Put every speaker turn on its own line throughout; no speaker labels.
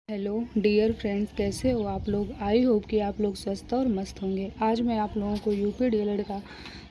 Hello dear friends, कैसे हो आप लोग। आई होप कि आप लोग स्वस्थ और मस्त होंगे। आज मैं आप लोगों को यूपी डीएलएड का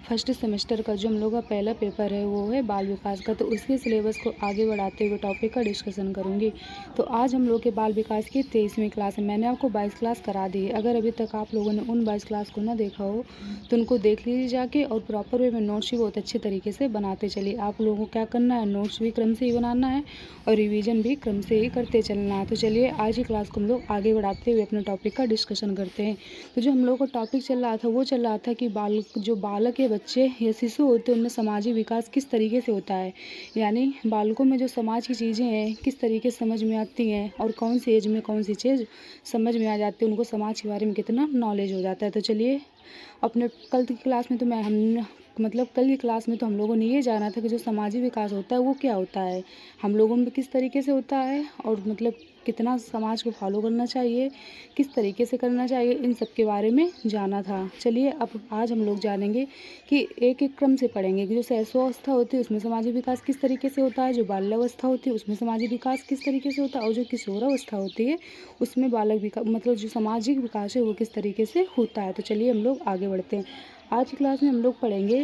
फर्स्ट सेमेस्टर का जो हम लोग का पहला पेपर है वो है बाल विकास का। तो उसके सिलेबस को आगे बढ़ाते हुए टॉपिक का डिस्कशन करूंगी। तो आज हम लोग के बाल विकास की 23वीं क्लास है। मैंने आपको 22 क्लास करा दी है। अगर अभी तक आप लोगों ने उन 22 क्लास को ना देखा हो तो उनको देख लीजिए जाके, और प्रॉपर वे में नोट्स भी बहुत अच्छे तरीके से बनाते चलिए। आप लोगों को क्या करना है, नोट्स भी क्रम से ही बनाना है और रिवीजन भी क्रम से ही करते चलना है। तो चलिए आज की क्लास को हम लोग आगे बढ़ाते हुए अपने टॉपिक का डिस्कशन करते हैं। तो जो हम लोग का टॉपिक चल रहा था वो चल रहा था कि बालक या बच्चे या शिशु होते हैं उनमें सामाजिक विकास किस तरीके से होता है, यानी बालकों में जो समाज की चीज़ें हैं किस तरीके से समझ में आती हैं और कौन सी एज में कौन सी चीज़ समझ में आ जाती है, उनको समाज के बारे में कितना नॉलेज हो जाता है। तो चलिए अपने कल की क्लास में तो मैं हम मतलब कल की क्लास में तो हम लोगों ने ये जाना था कि जो सामाजिक विकास होता है वो क्या होता है, हम लोगों में किस तरीके से होता है और मतलब कितना समाज को फॉलो करना चाहिए, किस तरीके से करना चाहिए, इन सब के बारे में जाना था। चलिए अब आज हम लोग जानेंगे कि एक एक क्रम से पढ़ेंगे कि जो शैशवावस्था होती है उसमें सामाजिक विकास किस तरीके से होता है, जो बाल्यावस्था होती है उसमें सामाजिक विकास किस तरीके से होता है, और जो किशोरावस्था होती है उसमें बालक विकास मतलब जो सामाजिक विकास है वो किस तरीके से होता है। तो चलिए हम लोग आगे बढ़ते हैं। आज की क्लास में हम लोग पढ़ेंगे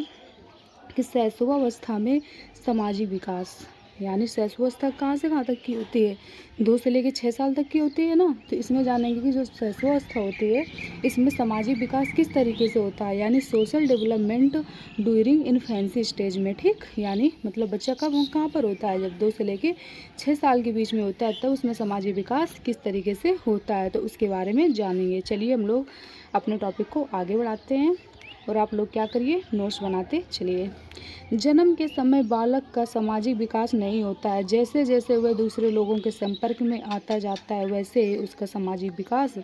कि शैशवावस्था में सामाजिक विकास, यानी शैशवावस्था कहाँ से कहाँ तक की होती है, 2 से लेकर 6 साल तक की होती है ना। तो इसमें जानेंगे कि जो शैशवावस्था होती है इसमें सामाजिक विकास किस तरीके से होता है, यानी social development during infancy stage में। ठीक, यानी मतलब बच्चा कब कहाँ पर होता है, जब 2 से लेकर 6 साल के बीच में होता है तब उसमें सामाजिक विकास किस तरीके से होता है, तो उसके बारे में जानेंगे। चलिए हम लोग अपने टॉपिक को आगे बढ़ाते हैं और आप लोग क्या करिए, नोट्स बनाते चलिए। जन्म के समय बालक का सामाजिक विकास नहीं होता है। जैसे जैसे वह दूसरे लोगों के संपर्क में आता जाता है वैसे ही उसका सामाजिक विकास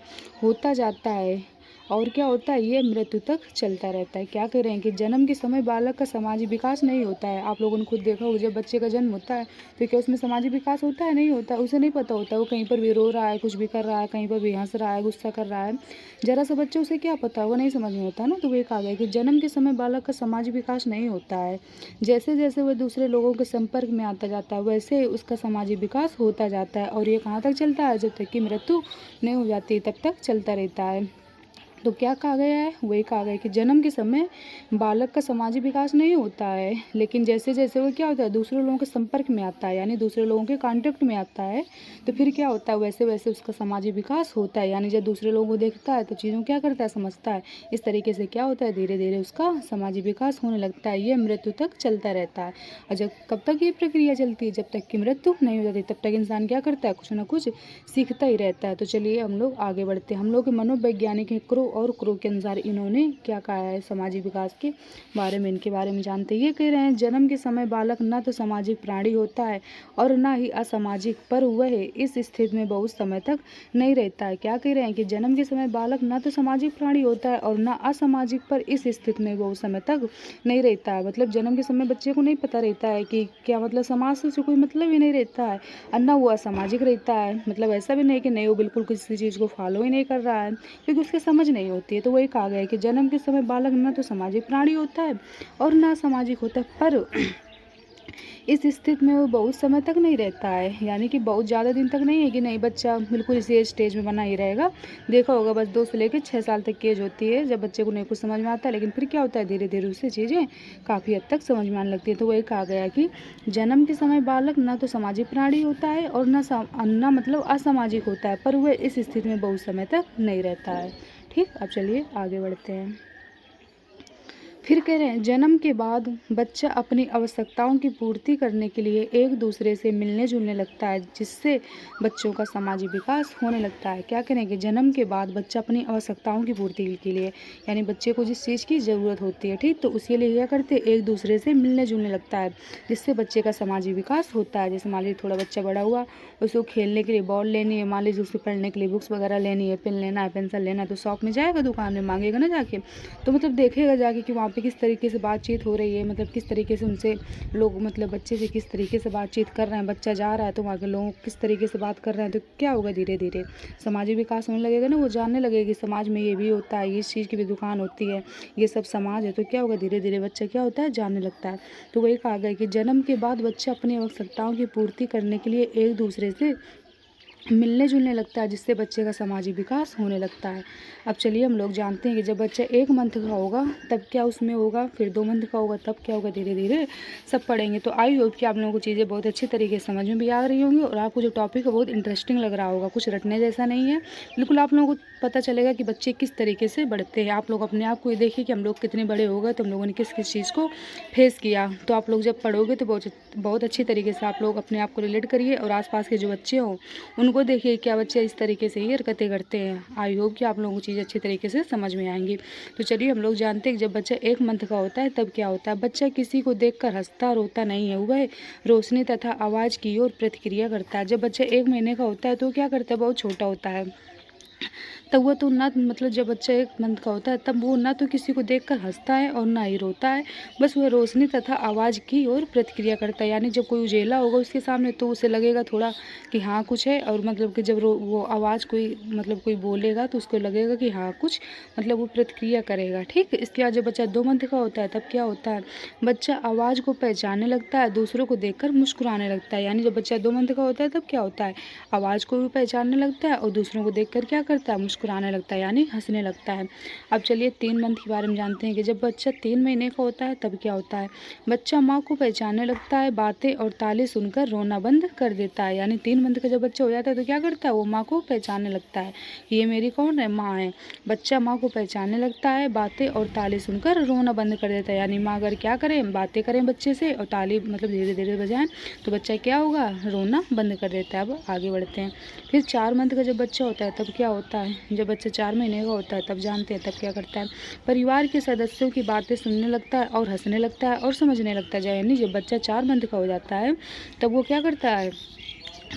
होता जाता है और क्या होता है, ये मृत्यु तक चलता रहता है। क्या कह रहे हैं कि जन्म के समय बालक का सामाजिक विकास नहीं होता है। आप लोगों ने खुद देखा हो, जब बच्चे का जन्म होता है तो क्या उसमें सामाजिक विकास होता है, नहीं होता है। उसे नहीं पता होता वो कहीं पर भी रो रहा है, कुछ भी कर रहा है, कहीं पर भी हंस रहा है, गुस्सा कर रहा है, जरा सा बच्चे उसे क्या पता, वो नहीं समझ में होता ना। तो वो कहा गया कि जन्म के समय बालक का सामाजिक विकास नहीं होता है। जैसे जैसे वह दूसरे लोगों के संपर्क में आता जाता है वैसे ही उसका सामाजिक विकास होता जाता है और ये कहाँ तक चलता है, जब तक कि मृत्यु नहीं हो जाती तब तक चलता रहता है। तो क्या कहा गया है, वही कहा गया है कि जन्म के समय बालक का सामाजिक विकास नहीं होता है, लेकिन जैसे जैसे वो क्या होता है दूसरे लोगों के संपर्क में आता है, यानी दूसरे लोगों के कांटेक्ट में आता है, तो फिर क्या होता है वैसे वैसे उसका सामाजिक विकास होता है। यानी जब दूसरे लोगों को देखता है तो चीज़ों क्या करता है, समझता है। इस तरीके से क्या होता है, धीरे धीरे उसका सामाजिक विकास होने लगता है। ये मृत्यु तक चलता रहता है। और जब कब तक ये प्रक्रिया चलती है, जब तक कि मृत्यु नहीं हो जाती तब तक इंसान क्या करता है, कुछ ना कुछ सीखता ही रहता है। तो चलिए हम लोग आगे बढ़ते हैं। हम लोग के मनोवैज्ञानिक हैं क्रो, और क्रो के अनुसार इन्होंने क्या कहा है सामाजिक विकास के बारे में, इनके बारे में जानते हैं। ये कह रहे हैं जन्म के समय बालक न तो सामाजिक प्राणी होता है और न ही असामाजिक, पर वह इस स्थिति में बहुत समय तक नहीं रहता है। क्या कह रहे हैं कि जन्म के समय बालक न तो सामाजिक प्राणी होता है और न असामाजिक, पर इस स्थिति में बहुत समय तक नहीं रहता है। मतलब जन्म के समय बच्चे को नहीं पता रहता है कि क्या मतलब समाज से कोई मतलब ही नहीं रहता है और न वो असामाजिक रहता है। मतलब ऐसा भी नहीं कि नहीं वो बिल्कुल किसी चीज़ को फॉलो ही नहीं कर रहा है, क्योंकि उसकी समझ नहीं होती है। तो वही कहा गया है कि जन्म के समय बालक न तो सामाजिक प्राणी होता है और न सामाजिक होता है, पर इस स्थिति में वो बहुत समय तक नहीं रहता है, यानी कि बहुत ज़्यादा दिन तक नहीं है कि नहीं बच्चा बिल्कुल इसी स्टेज में बना ही रहेगा। देखा होगा बस 2 से लेकर 6 साल तक की एज होती है जब बच्चे को नहीं कुछ समझ में आता है, लेकिन फिर क्या होता है धीरे धीरे उससे चीज़ें काफ़ी हद तक समझ में आने लगती है। तो वही कहा गया कि जन्म के समय बालक न तो सामाजिक प्राणी होता है और न मतलब असामाजिक होता है, पर वह इस स्थिति में बहुत समय तक नहीं रहता है। ठीक, अब चलिए आगे बढ़ते हैं। फिर कह रहे हैं जन्म के बाद बच्चा अपनी आवश्यकताओं की पूर्ति करने के लिए एक दूसरे से मिलने जुलने लगता है, जिससे बच्चों का सामाजिक विकास होने लगता है। क्या करें कि जन्म के बाद बच्चा अपनी आवश्यकताओं की पूर्ति के लिए, यानी बच्चे को जिस चीज़ की ज़रूरत होती है, ठीक, तो उसके लिए क्या करते हैं एक दूसरे से मिलने जुलने लगता है, जिससे बच्चे का सामाजिक विकास होता है। जैसे मान लीजिए थोड़ा बच्चा बड़ा हुआ, उसको खेलने के लिए बॉल लेनी है, मान लीजिए उसको पढ़ने के लिए बुक्स वगैरह लेनी है, पेन लेना है, पेंसिल लेना है, तो शॉप में जाएगा, दुकान में मांगेगा ना जाके, तो मतलब देखेगा जाके कि वहाँ पे किस तरीके से बातचीत हो रही है, मतलब किस तरीके से उनसे लोग मतलब बच्चे से किस तरीके से बातचीत कर रहे हैं। बच्चा जा रहा है तो वहाँ के लोग किस तरीके से बात कर रहे हैं, तो क्या होगा धीरे धीरे सामाजिक विकास होने लगेगा ना। वो जानने लगेगा कि समाज में ये भी होता है, इस चीज़ की भी दुकान होती है, ये सब समाज है। तो क्या होगा धीरे धीरे बच्चा क्या होता है, जानने लगता है। तो वही कहा गया कि जन्म के बाद बच्चा अपनी आवश्यकताओं की पूर्ति करने के लिए एक दूसरे से मिलने जुलने लगता है, जिससे बच्चे का सामाजिक विकास होने लगता है। अब चलिए हम लोग जानते हैं कि जब बच्चा 1 मंथ का होगा तब क्या उसमें होगा, फिर 2 मंथ का होगा तब क्या होगा, धीरे धीरे सब पढ़ेंगे। तो आई होप कि आप लोगों को चीज़ें बहुत अच्छी तरीके से समझ में भी आ रही होंगी और आपको जो टॉपिक है बहुत इंटरेस्टिंग लग रहा होगा। कुछ रटने जैसा नहीं है, बिल्कुल आप लोगों को पता चलेगा कि बच्चे किस तरीके से बढ़ते हैं। आप लोग अपने आप को ये देखिए कि हम लोग कितने बड़े हो गए, तो हम लोगों ने किस किस चीज़ को फेस किया। तो आप लोग जब पढ़ोगे तो बहुत अच्छी तरीके से आप लोग अपने आप को रिलेट करिए और आसपास के जो बच्चे हों उनको देखिए क्या बच्चे इस तरीके से ही हरकतें करते हैं। आई होप कि आप लोगों को चीज़ अच्छी तरीके से समझ में आएंगी। तो चलिए हम लोग जानते हैं कि जब बच्चा 1 मंथ का होता है तब क्या होता है। बच्चा किसी को देखकर हंसता रोता नहीं है, वह रोशनी तथा आवाज़ की ओर प्रतिक्रिया करता है। जब बच्चा 1 महीने का होता है तो क्या करता है, बहुत छोटा होता है, तब वो तो ना मतलब जब बच्चा 1 मंथ का होता है तब वो ना तो किसी को देखकर हंसता है और ना ही रोता है, बस वह रोशनी तथा आवाज़ की ओर प्रतिक्रिया करता है। यानी जब कोई उजेला होगा उसके सामने तो उसे लगेगा थोड़ा कि हाँ कुछ है, और मतलब कि जब वो आवाज़ कोई मतलब कोई बोलेगा तो उसको लगेगा कि हाँ कुछ मतलब वो प्रतिक्रिया करेगा। ठीक, इसके बाद जब बच्चा 2 मंथ का होता है तब क्या होता है, बच्चा आवाज़ को पहचानने लगता है, दूसरों को देखकर मुस्कुराने लगता है। यानी जब बच्चा 2 मंथ का होता है तब क्या होता है, आवाज़ को भी पहचानने लगता है और दूसरों को देखकर क्या करता है, मुस्कुराने लगता है यानी हंसने लगता है। अब चलिए 3 मंथ के बारे में जानते हैं कि जब बच्चा 3 महीने का होता है तब क्या होता है, बच्चा माँ को पहचानने लगता है, बातें और ताली सुनकर रोना बंद कर देता है। यानी 3 मंथ का जब बच्चा हो जाता है तो क्या करता है, वो माँ को पहचानने लगता है, ये मेरी कौन है, माँ है। बच्चा माँ को पहचानने लगता है, बातें और ताली सुनकर रोना बंद कर देता है। यानी माँ अगर क्या करें, बातें करें बच्चे से और ताली मतलब धीरे धीरे बजाएं तो बच्चा क्या होगा, रोना बंद कर देता है। अब आगे बढ़ते हैं। फिर 4 मंथ का जब बच्चा होता है तब क्या होता है, जब बच्चा 4 महीने का होता है तब जानते हैं तब क्या करता है, परिवार के सदस्यों की बातें सुनने लगता है और हंसने लगता है और समझने लगता है। यानी जब बच्चा 4 मंथ का हो जाता है तब वो क्या करता है,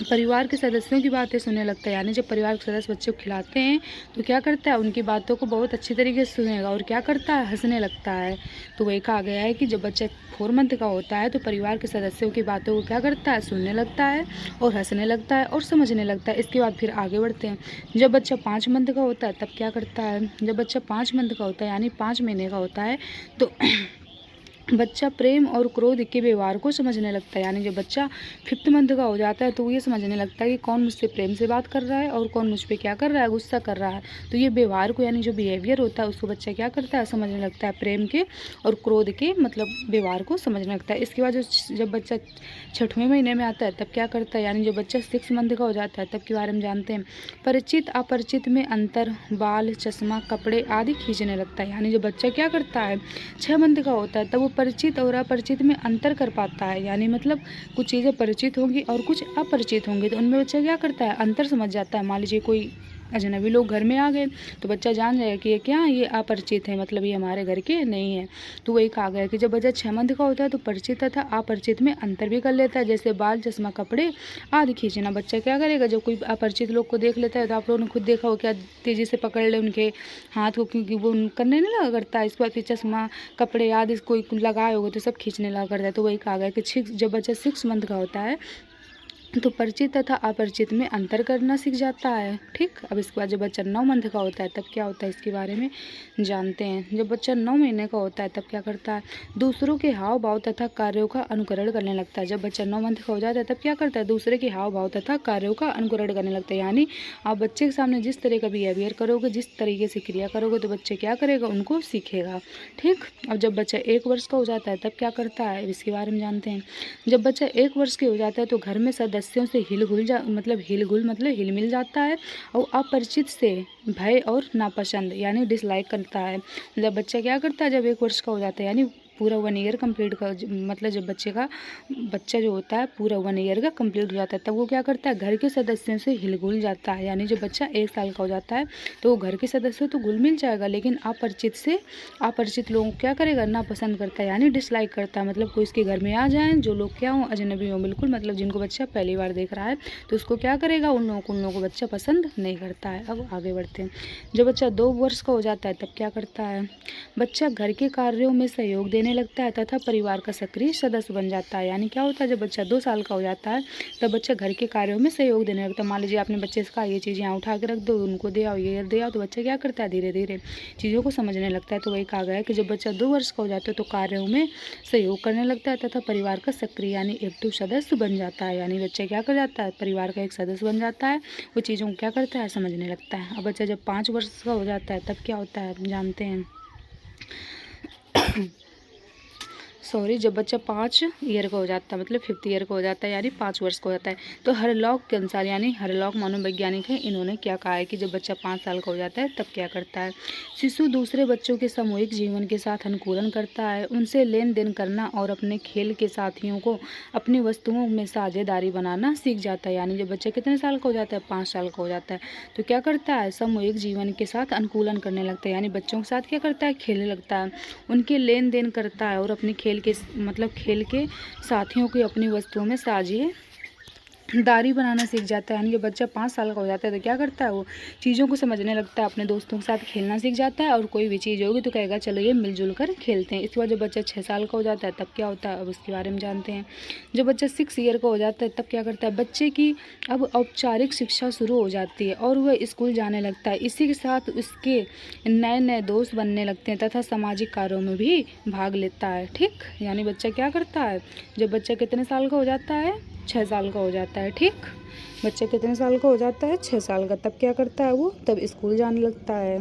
परिवार के सदस्यों की बातें सुनने लगता है। यानी जब परिवार के सदस्य बच्चे को खिलाते हैं तो क्या करता है, उनकी बातों को बहुत अच्छी तरीके से सुनेगा और क्या करता है, हंसने लगता है। तो वही कहा गया है कि जब बच्चा 4 मंथ का होता है तो परिवार के सदस्यों की बातों को क्या करता है, सुनने लगता है और हंसने लगता है और समझने लगता है। इसके बाद फिर आगे बढ़ते हैं। जब बच्चा 5 मंथ का होता है तब क्या करता है, जब बच्चा 5 मंथ का होता है यानी 5 महीने का होता है तो बच्चा प्रेम और क्रोध के व्यवहार को समझने लगता है। यानी जब बच्चा 5th मंथ का हो जाता है तो वो ये समझने लगता है कि कौन मुझसे प्रेम से बात कर रहा है और कौन मुझ पे क्या कर रहा है, गुस्सा कर रहा है। तो ये व्यवहार को यानी जो बिहेवियर होता है उसको बच्चा क्या करता है, समझने लगता है, प्रेम के और क्रोध के मतलब व्यवहार को समझने लगता है। इसके बाद जब बच्चा 6वें महीने में आता है तब क्या करता है, यानी जब बच्चा 6 मंथ का हो जाता है तब के बारे में जानते हैं। परिचित अपरिचित में अंतर, बाल, चश्मा, कपड़े आदि खींचने लगता है। यानी जब बच्चा क्या करता है, 6 मंथ का होता है तब वो परिचित और अपरिचित में अंतर कर पाता है। यानी मतलब कुछ चीज़ें परिचित होंगी और कुछ अपरिचित होंगी तो उनमें बच्चा क्या करता है, अंतर समझ जाता है। मान लीजिए कोई अजनबी लोग घर में आ गए तो बच्चा जान जाएगा कि ये क्या, ये अपरिचित है, मतलब ये हमारे घर के नहीं है। तो वही कहा गया कि जब बच्चा 6 मंथ का होता है तो परिचित तथा अपरिचित में अंतर भी कर लेता है, जैसे बाल, चश्मा, कपड़े आदि खींचना। बच्चा क्या करेगा, जब कोई अपरिचित लोग को देख लेता है तो आप लोगों ने खुद देखा हो क्या तेज़ी से पकड़ ले उनके हाथ को, क्योंकि वो करने नहीं लगा करता है। इसके बाद फिर चश्मा, कपड़े आदि कोई लगाए होगा तो सब खींचने लगा करता है। तो वही कहा गया कि जब बच्चा 6 मंथ का होता है तो परिचित तथा अपरिचित में अंतर करना सीख जाता है। ठीक, अब इसके बाद जब बच्चा 9 मंथ का होता है तब क्या होता है, इसके बारे में जानते हैं। जब बच्चा 9 महीने का होता है तब क्या करता है, दूसरों के हाव भाव तथा कार्यों का अनुकरण करने लगता है। जब बच्चा 9 मंथ का हो जाता है तब क्या करता है, दूसरे के हाव भाव तथा कार्यों का अनुकरण करने लगता है। यानी आप बच्चे के सामने जिस तरह का बिहेवियर करोगे, जिस तरीके से क्रिया करोगे तो बच्चे क्या करेगा, उनको सीखेगा। ठीक, अब जब बच्चा 1 वर्ष का हो जाता है तब क्या करता है, इसके बारे में जानते हैं। जब बच्चा 1 वर्ष के हो जाता है तो घर में सदस्यों से हिल मिल जाता है और अपरिचित से भय और नापसंद यानी डिसलाइक करता है। मतलब बच्चा क्या करता है, जब 1 वर्ष का हो जाता है यानी पूरा 1 ईयर कंप्लीट का मतलब जब बच्चा जो होता है पूरा 1 ईयर का कंप्लीट हो जाता है तब वो क्या करता है, घर के सदस्यों से हिल जाता है। यानी जब बच्चा 1 साल का हो जाता है तो वो घर के सदस्य तो घुल मिल जाएगा, लेकिन अपरिचित लोगों को क्या करेगा, ना पसंद करता है यानी डिसलाइक करता है। मतलब कोई इसके घर में आ जाए जो लोग क्या हों, अजनबी हों बिल्कुल, मतलब जिनको बच्चा पहली बार देख रहा है तो उसको क्या करेगा, उन लोगों को बच्चा पसंद नहीं करता है। अब आगे बढ़ते हैं। जब बच्चा 2 वर्ष का हो जाता है तब क्या करता है, बच्चा घर के कार्यों में सहयोग देने बनने लगता है तथा परिवार का सक्रिय सदस्य बन जाता है। यानी क्या होता है, जब बच्चा 2 साल का हो जाता है तब बच्चा घर के कार्यों में सहयोग देने लगता है। मान लीजिए आपने बच्चे से कहा ये चीज़ यहाँ उठा के रख दो, उनको दे आओ, ये दे आओ, तो बच्चा क्या करता है, धीरे धीरे चीज़ों को समझने लगता है। तो वही कहा गया है कि जब बच्चा 2 वर्ष का हो जाता है तो कार्यों में सहयोग करने लगता है तथा परिवार का सक्रिय यानी एक्टिव सदस्य बन जाता है। यानी बच्चा क्या कर जाता है, परिवार का एक सदस्य बन जाता है, वो चीज़ों को क्या करता है, समझने लगता है। अब बच्चा जब 5 वर्ष का हो जाता है तब क्या होता है, जानते हैं जब बच्चा 5 ईयर का हो जाता है, मतलब 5th ईयर का हो जाता है, यानी 5 वर्ष का हो जाता है। तो हरलॉक के अनुसार, यानी हरलॉक मनोवैज्ञानिक है, इन्होंने क्या कहा है कि जब बच्चा 5 साल का हो जाता है तब क्या करता है, शिशु दूसरे बच्चों के सामूहिक जीवन के साथ अनुकूलन करता है, उनसे लेन देन करना और अपने खेल के साथियों को अपनी वस्तुओं में साझेदारी बनाना सीख जाता है। यानी जब बच्चा कितने साल का हो जाता है, 5 साल का हो जाता है, तो क्या करता है, सामूहिक जीवन के साथ अनुकूलन करने लगता है, यानी बच्चों के साथ क्या करता है, खेलने लगता है, उनके लेन देन करता है और अपने खेल के साथियों की अपनी वस्तुओं में साझेदारी बनाना सीख जाता है। यानी जब बच्चा 5 साल का हो जाता है तो क्या करता है, वो चीज़ों को समझने लगता है, अपने दोस्तों के साथ खेलना सीख जाता है और कोई भी चीज़ होगी तो कहेगा चलो ये मिलजुल कर खेलते हैं। इसके बाद जब बच्चा 6 साल का हो जाता है तब क्या होता है, अब उसके बारे में जानते हैं। जब बच्चा 6 ईयर का हो जाता है तब क्या करता है, बच्चे की अब औपचारिक शिक्षा शुरू हो जाती है और वह स्कूल जाने लगता है। इसी के साथ उसके नए नए दोस्त बनने लगते हैं तथा सामाजिक कार्यों में भी भाग लेता है। ठीक, यानी बच्चा क्या करता है, जब बच्चा कितने साल का हो जाता है, 6 साल का हो जाता है। ठीक, बच्चा कितने साल का हो जाता है, 6 साल का, तब क्या करता है, वो तब स्कूल जाने लगता है।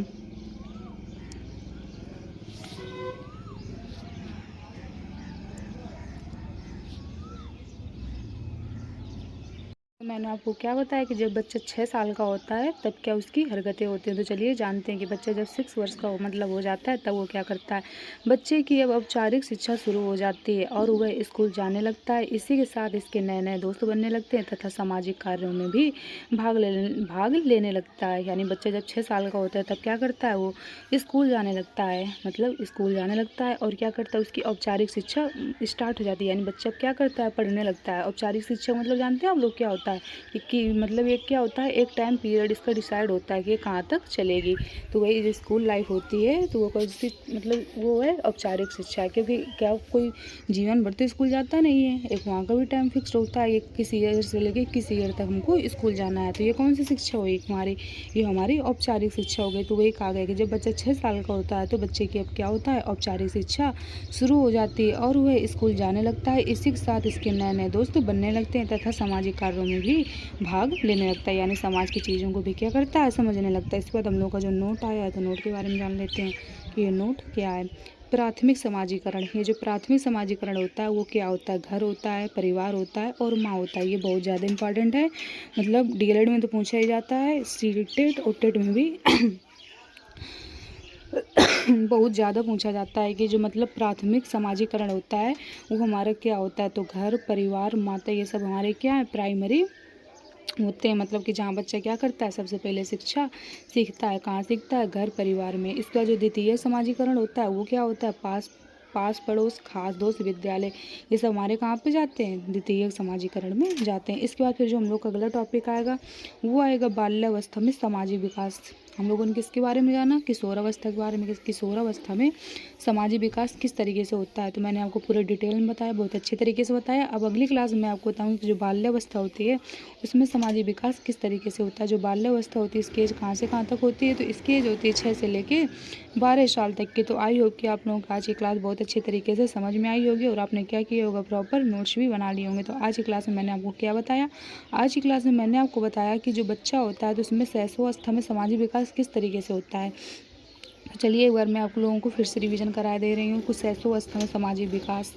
मैंने आपको क्या बताया कि जब बच्चा 6 साल का होता है तब क्या उसकी हरकतें होती हैं। तो चलिए जानते हैं कि बच्चा जब 6 वर्ष का हो जाता है तब वो क्या करता है। बच्चे की अब औपचारिक शिक्षा शुरू हो जाती है और वह स्कूल जाने लगता है। इसी के साथ इसके नए नए दोस्त बनने लगते हैं तथा सामाजिक कार्यों में भी भाग लेने लगता है। यानी बच्चा जब 6 साल का होता है तब क्या करता है, वो स्कूल जाने लगता है, मतलब स्कूल जाने लगता है और क्या करता है, उसकी औपचारिक शिक्षा स्टार्ट हो जाती है। यानी बच्चा क्या करता है, पढ़ने लगता है। औपचारिक शिक्षा मतलब जानते हैं आप लोग क्या होता है, कि मतलब एक क्या होता है, एक टाइम पीरियड इसका डिसाइड होता है कि कहाँ तक चलेगी। तो वही जो स्कूल लाइफ होती है तो वो कौन सी, मतलब वो है औपचारिक शिक्षा। क्योंकि क्या कोई जीवन भर तो स्कूल जाता नहीं है, एक वहाँ का भी टाइम फिक्स होता है, किस ईयर से लेके किस ईयर तक हमको स्कूल जाना है। तो ये कौन सी शिक्षा हुई हमारी, ये हमारी औपचारिक शिक्षा हो गई। तो वही कहा गया कि जब बच्चा 6 साल का होता है तो बच्चे की अब क्या होता है, औपचारिक शिक्षा शुरू हो जाती है और वह स्कूल जाने लगता है। इसी के साथ इसके नए नए दोस्त बनने लगते हैं तथा सामाजिक कार्यों में भी भाग लेने लगता है। यानी समाज की चीज़ों को भी क्या करता है, समझने लगता है। इसके बाद हम लोग का जो नोट आया है तो नोट के बारे में जान लेते हैं कि ये नोट क्या है। प्राथमिक समाजीकरण, ये जो प्राथमिक समाजीकरण होता है वो क्या होता है, घर होता है, परिवार होता है और माँ होता है। ये बहुत ज़्यादा इंपॉर्टेंट है, मतलब डीएलएड में तो पूछा ही जाता है, सीटेट और टेट में भी बहुत ज़्यादा पूछा जाता है कि जो मतलब प्राथमिक समाजीकरण होता है वो हमारा क्या होता है। तो घर, परिवार, माता, ये सब हमारे क्या है, प्राइमरी होते हैं। मतलब कि जहाँ बच्चा क्या करता है, सबसे पहले शिक्षा सीखता है, कहाँ सीखता है, घर परिवार में। इसका जो द्वितीय समाजीकरण होता है वो क्या होता है, पास पड़ोस, खास दोस्त, विद्यालय, ये सब हमारे कहाँ पे जाते हैं, द्वितीय समाजीकरण में जाते हैं। इसके बाद फिर जो हम लोग का अगला टॉपिक आएगा वो आएगा बाल्यावस्था में सामाजिक विकास। हम लोगों ने किसके बारे में जाना, किशोरावस्था के बारे में। किशोरावस्था में सामाजिक विकास किस तरीके से होता है, तो मैंने आपको पूरे डिटेल में बताया, बहुत अच्छे तरीके से बताया। अब अगली क्लास में आपको बताऊँगी कि जो बाल्यावस्था होती है उसमें सामाजिक विकास किस तरीके से होता है। जो बाल्यावस्था होती है इसकी एज कहाँ से कहाँ तक होती है, तो इसकी एज होती है 6 से लेके 12 साल तक की। तो आई होप कि आप लोगों को आज की क्लास बहुत अच्छी तरीके से समझ में आई होगी और आपने क्या किया होगा, प्रॉपर नोट्स भी बना लिए होंगे। तो आज की क्लास में मैंने आपको क्या बताया, आज की क्लास में मैंने आपको बताया कि जो बच्चा होता है तो उसमें शैशवावस्था में सामाजिक विकास किस तरीके से होता है। तो चलिए एक बार मैं आप लोगों को फिर से रिवीजन करा दे रही हूँ। कुछ शैशवावस्था में सामाजिक विकास,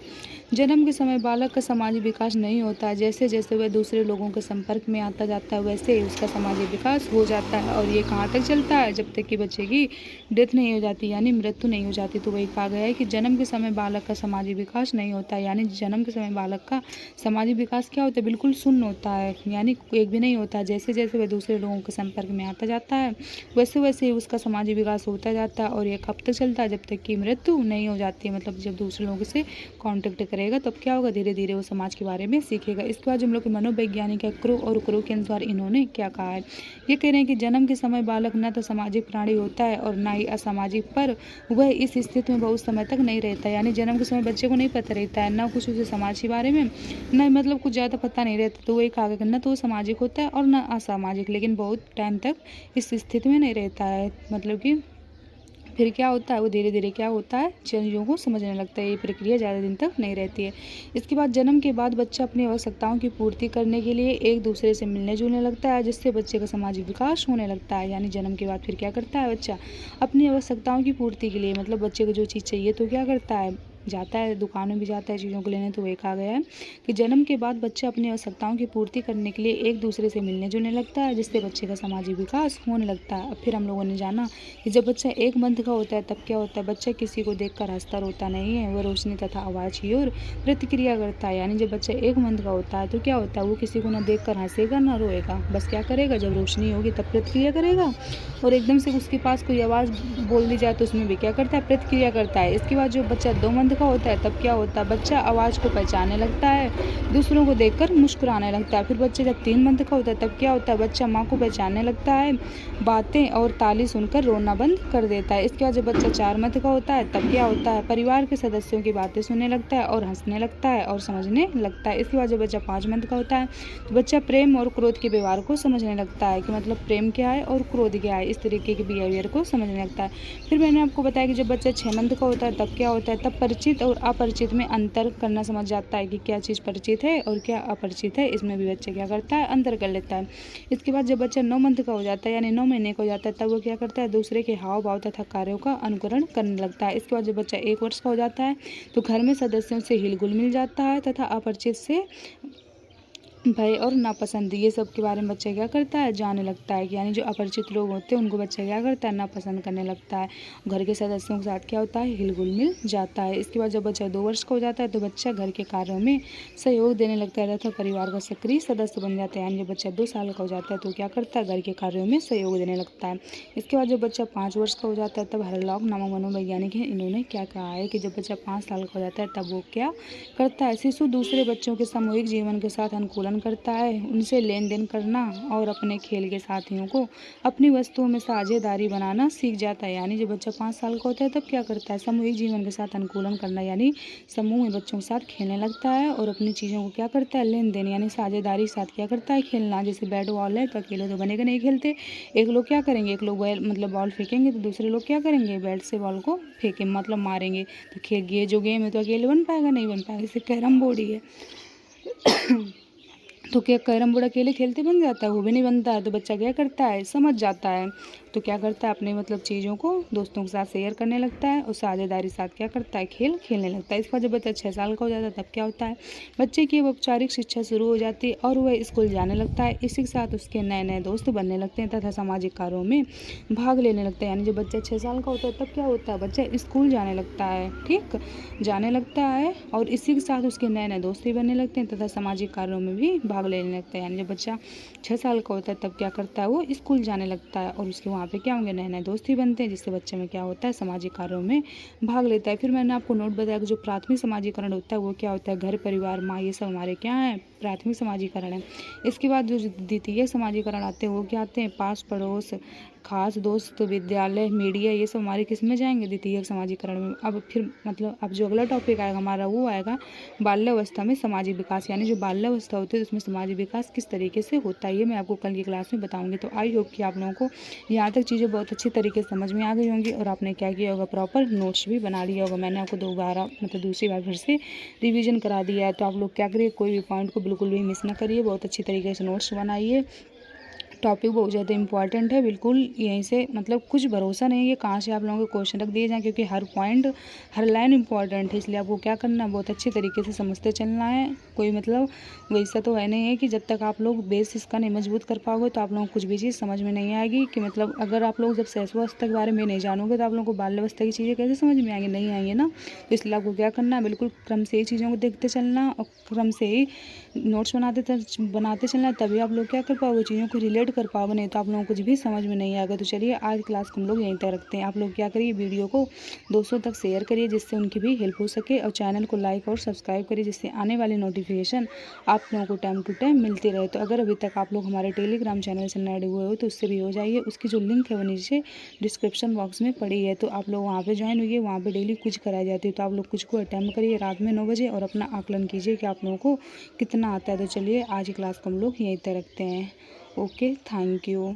जन्म के समय बालक का सामाजिक विकास नहीं होता है। जैसे जैसे वह दूसरे लोगों के संपर्क में आता जाता है वैसे ही उसका सामाजिक विकास हो जाता है। और ये कहाँ तक चलता है, जब तक कि बच्चे की डेथ नहीं हो जाती, यानी मृत्यु नहीं हो जाती। तो वही कहा गया है कि जन्म के समय बालक का सामाजिक विकास नहीं होता है। यानी जन्म के समय बालक का सामाजिक विकास क्या होता है, बिल्कुल शून्य होता है, यानी एक भी नहीं होता है। जैसे जैसे वह दूसरे लोगों के संपर्क में आता जाता है वैसे वैसे ही उसका सामाजिक विकास होता जाता है। रहता है और ये कब तक चलता है, जब तक कि मृत्यु नहीं हो जाती है। मतलब जब दूसरे लोगों से कांटेक्ट करेगा तब क्या होगा, धीरे धीरे वो समाज के बारे में सीखेगा। इसके बाद हम लोग के मनोवैज्ञानिक है क्रो, और क्रो के अनुसार इन्होंने क्या कहा है, ये कह रहे हैं कि जन्म के समय बालक न तो सामाजिक प्राणी होता है और ना ही असामाजिक, पर वह इस स्थिति में बहुत समय तक नहीं रहता। यानी जन्म के समय बच्चे को नहीं पता रहता है, ना कुछ उसे समाज के बारे में, ना मतलब कुछ ज़्यादा पता नहीं रहता, तो वही कहा करना तो वो सामाजिक होता है और ना असामाजिक, लेकिन बहुत टाइम तक इस स्थिति में नहीं रहता है। मतलब कि फिर क्या होता है, वो धीरे धीरे क्या होता है, चीज़ों को समझने लगता है। ये प्रक्रिया ज़्यादा दिन तक नहीं रहती है। इसके बाद जन्म के बाद बच्चा अपनी आवश्यकताओं की पूर्ति करने के लिए एक दूसरे से मिलने जुलने लगता है, जिससे बच्चे का सामाजिक विकास होने लगता है। यानी जन्म के बाद फिर क्या करता है बच्चा, अपनी आवश्यकताओं की पूर्ति के लिए, मतलब बच्चे को जो चीज़ चाहिए तो क्या करता है, जाता है दुकान में भी जाता है चीज़ों को लेने। तो वही कहा गया है कि जन्म के बाद बच्चा अपनी आवश्यकताओं की पूर्ति करने के लिए एक दूसरे से मिलने जुलने लगता है, जिससे बच्चे का सामाजिक विकास होने लगता है। अब फिर हम लोगों ने जाना कि जब बच्चा 1 मंथ का होता है तब क्या होता है, बच्चा किसी को देखकर हंसता रोता नहीं है, वह रोशनी तथा आवाज़ की ओर प्रतिक्रिया करता है। यानी जब बच्चा 1 मंथ का होता है तो क्या होता है, वो किसी को ना देख कर हंसेगा ना रोएगा, बस क्या करेगा, जब रोशनी होगी तब प्रतिक्रिया करेगा, और एकदम से उसके पास कोई आवाज़ बोल दी जाए तो उसमें भी क्या करता है, प्रतिक्रिया करता है। इसके बाद जो बच्चा 2 मंथ का होता है तब क्या होता है, बच्चा आवाज़ को पहचानने लगता है, दूसरों को देखकर मुस्कुराने लगता है। फिर बच्चा जब 3 मंथ का होता है तब क्या होता है, बच्चा माँ को पहचानने लगता है, बातें और ताली सुनकर रोना बंद कर देता है। इसके बाद जब बच्चा 4 मंथ का होता है तब क्या होता है, परिवार के सदस्यों की बातें सुनने लगता है और हंसने लगता है और समझने लगता है। इसके बाद जब बच्चा 5 मंथ का होता है तो बच्चा प्रेम और क्रोध के व्यवहार को समझने लगता है, कि मतलब प्रेम क्या है और क्रोध क्या है, इस तरीके के बिहेवियर को समझने लगता है। फिर मैंने आपको बताया कि जब बच्चा 6 मंथ का होता है तब क्या होता है, तब परिचित और अपरिचित में अंतर करना समझ जाता है, कि क्या चीज़ परिचित है और क्या अपरिचित है, इसमें भी बच्चा क्या करता है, अंतर कर लेता है। इसके बाद जब बच्चा 9 मंथ का हो जाता है, यानी 9 महीने का हो जाता है, तब वो क्या करता है, दूसरे के हाव भाव तथा कार्यों का अनुकरण करने लगता है। इसके बाद जब बच्चा 1 वर्ष का हो जाता है तो घर में सदस्यों से हिल घुल मिल जाता है तथा अपरिचित से भय और नापसंद, ये सब के बारे में बच्चा क्या करता है, जानने लगता है। कि यानी जो अपरिचित लोग होते हैं उनको बच्चा क्या करता है, नापसंद करने लगता है। घर के सदस्यों के साथ क्या होता है, हिल घुल मिल जाता है। इसके बाद जब बच्चा 2 वर्ष का हो जाता है तो बच्चा घर के कार्यों में सहयोग देने लगता है तथा परिवार का सक्रिय सदस्य बन जाता है। यानी जब बच्चा 2 साल का हो जाता है तो क्या करता है, घर के कार्यों में सहयोग देने लगता है। इसके बाद जब बच्चा 5 वर्ष का हो जाता है तब हरलॉग नामक मनोवैज्ञानिक है, इन्होंने क्या कहा है कि जब बच्चा 5 साल का हो जाता है तब वो क्या करता है, शिशु दूसरे बच्चों के सामूहिक जीवन के साथ अनुकूलन करता है, उनसे लेन देन करना और अपने खेल के साथियों को अपनी वस्तुओं में साझेदारी बनाना सीख जाता है। यानी जब बच्चा 5 साल का होता है तब क्या करता है, सामूहिक जीवन के साथ अनुकूलन करना, यानी समूह में बच्चों के साथ खेलने लगता है और अपनी चीज़ों को क्या करता है, लेन देन यानी साझेदारी के साथ क्या करता है, खेलना। जैसे बैट बॉल है तो अकेले तो बनेगा नहीं खेलते, एक लोग क्या करेंगे, एक लोग बॉल फेंकेंगे तो दूसरे लोग क्या करेंगे, बैट से बॉल को फेंके मतलब मारेंगे। तो खेल ये जो गेम है तो अकेले बन पाएगा, नहीं बन पाएगा। जैसे कैरम बोर्ड ही है तो क्या कैरम बोर्ड अकेले खेलते बन जाता है, वो भी नहीं बनता है। तो बच्चा क्या करता है, समझ जाता है, तो क्या करता है, अपने मतलब चीज़ों को दोस्तों के साथ शेयर करने लगता है और साझेदारी के साथ क्या करता है, खेल खेलने लगता है। इसके बाद जब बच्चा 6 साल का हो जाता है तब क्या होता है, बच्चे की औपचारिक शिक्षा शुरू हो जाती है और वह स्कूल जाने लगता है। इसी के साथ उसके नए नए दोस्त बनने लगते हैं तथा सामाजिक कार्यों में भाग लेने लगता है। यानी जब बच्चा 6 साल का होता है तब क्या होता है, बच्चा स्कूल जाने लगता है, ठीक जाने लगता है, और इसी के साथ उसके नए नए दोस्त भी बनने लगते हैं तथा सामाजिक कार्यों में भी भाग लेने लगता है। यानी जब बच्चा 6 साल का होता है तब क्या करता है, वो स्कूल जाने लगता है और उसके वहाँ पे क्या होंगे, नए नए दोस्त ही बनते हैं, जिससे बच्चे में क्या होता है, सामाजिक कार्यों में भाग लेता है। फिर मैंने आपको नोट बताया कि जो प्राथमिक समाजीकरण होता है वो क्या होता है, घर परिवार माँ ये सब हमारे क्या है, प्राथमिक समाजीकरण है। इसके बाद जो द्वितीयक समाजीकरण आते हैं वो क्या आते हैं, पास पड़ोस, खास दोस्त, विद्यालय, मीडिया, ये सब हमारे किस में जाएंगे, द्वितीयक समाजीकरण में। अब फिर मतलब अब जो अगला टॉपिक आएगा हमारा वो आएगा बाल्यावस्था में सामाजिक विकास। यानी जो बाल्यावस्था होती है उसमें सामाजिक विकास किस तरीके से होता है, ये मैं आपको कल की क्लास में बताऊंगी। तो आई होप कि आप लोगों को यहाँ तक चीज़ें बहुत अच्छी तरीके से समझ में आ गई होंगी और आपने क्या किया होगा, प्रॉपर नोट्स भी बना लिया होगा। मैंने आपको दोबारा मतलब दूसरी बार फिर से रिविज़न करा दिया है। तो आप लोग क्या करिए, कोई भी पॉइंट को बिल्कुल भी मिस ना करिए, बहुत अच्छी तरीके से नोट्स बनाइए। टॉपिक बहुत ज़्यादा इंपॉर्टेंट है, बिल्कुल यहीं से मतलब कुछ भरोसा नहीं है कहाँ से आप लोगों को क्वेश्चन रख दिए जाएँ, क्योंकि हर पॉइंट हर लाइन इंपॉर्टेंट है। इसलिए आपको क्या करना है, बहुत अच्छे तरीके से समझते चलना है। कोई मतलब वैसा तो है नहीं है कि जब तक आप लोग बेस इसका नहीं मजबूत कर पाओगे तो आप लोगों को कुछ भी चीज़ समझ में नहीं आएगी। कि मतलब अगर आप लोग जब शैशवावस्था के बारे में नहीं जानोगे तो आप लोगों को बाल्यावस्था की चीज़ें कैसे समझ में आएंगी, नहीं आएंगे ना। तो इसलिए आपको क्या करना है, बिल्कुल क्रम से ही चीज़ों को देखते चलना और क्रम से ही नोट्स बनाते चलना, तभी आप लोग क्या कर पाओगे, चीज़ों को रिलेट कर पाओगे नहीं तो आप लोगों को कुछ भी समझ में नहीं आएगा। तो चलिए आज क्लास को हम लोग यहीं तक रखते हैं। आप लोग क्या करिए, वीडियो को दोस्तों तक शेयर करिए जिससे उनकी भी हेल्प हो सके, और चैनल को लाइक और सब्सक्राइब करिए जिससे आने वाली नोटिफिकेशन आप लोगों को टाइम टू टाइम मिलती रहे। तो अगर अभी तक आप लोग हमारे टेलीग्राम चैनल से ऐड हुए हो तो उससे भी हो जाइए। उसकी जो लिंक है वो नीचे डिस्क्रिप्शन बॉक्स में पड़ी है, तो आप लोग वहाँ पे ज्वाइन हुई, वहाँ पे डेली कुछ कराई जाती है। तो आप लोग कुछ को अटैम्प्ट करिए रात में 9 बजे और अपना आकलन कीजिए कि आप लोगों को कितना आता है। तो चलिए आज की क्लास को हम लोग यहीं तक रखते हैं। Okay, thank you.